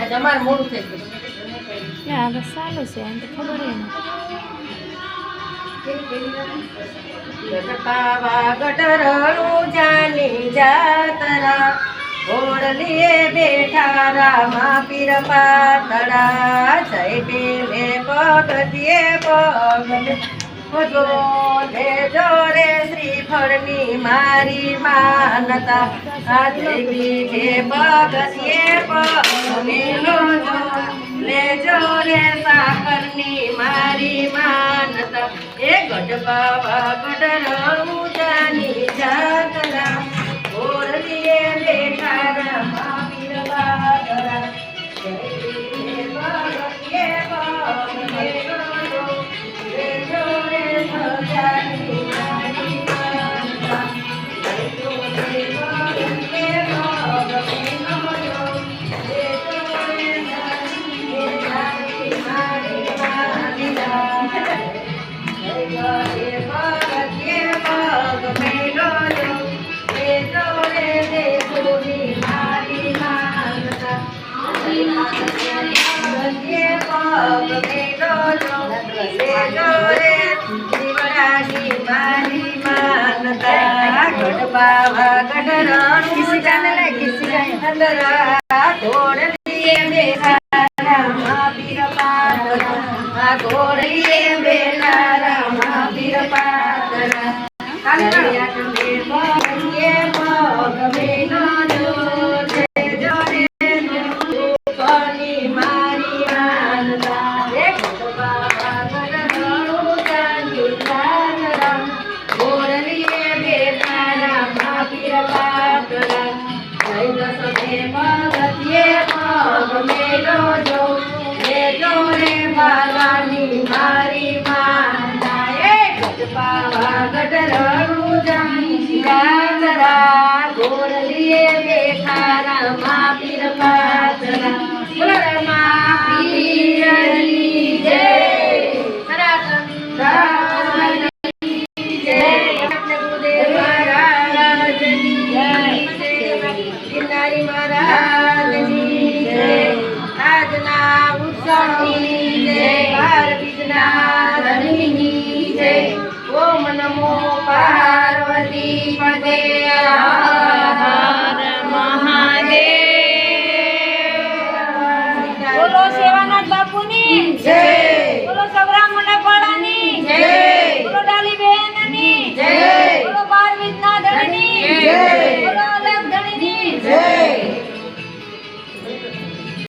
તમારે મોડું થઈ આ બસ ચાલુ છે એમ તો ખબર ગયું ગટરણું જાની જાતરા ઘોડલીએ બેઠા રામા પીર પાતળા જય પેલે પગથિયે પગલે જોરે શ્રીફળની મારી માનતા આજે પીઠે પગથિયે પગમેલો લેજો રે સાકરની મારી માનતા એ ગઢબાવા ગઢરણું જાની જાતરા ઘોડલીએ બેઠા રામા પીર પાતળા જય પીઠે પગથિયે પગમેલો બાવા ગઢરણું ઘોડલીએ બેઠા રામા પીર પાતળા ઘોડલીએ બેઠા રામા પીર પાતળા પગથિયે પગમેલો મારી માનતા બાવા ગઢરણું જાની જાતરા ઘોડલીએ બેઠા રામા પીર પાતળા જય દસમે પગથિયે પગમેલો લેજો રે બાવાની મારી માનતા એ ગઢબાવા ગઢરણું જાની જાતરા ઘોડલીએ બેઠા રામા પીર પાતળા બોલો રામા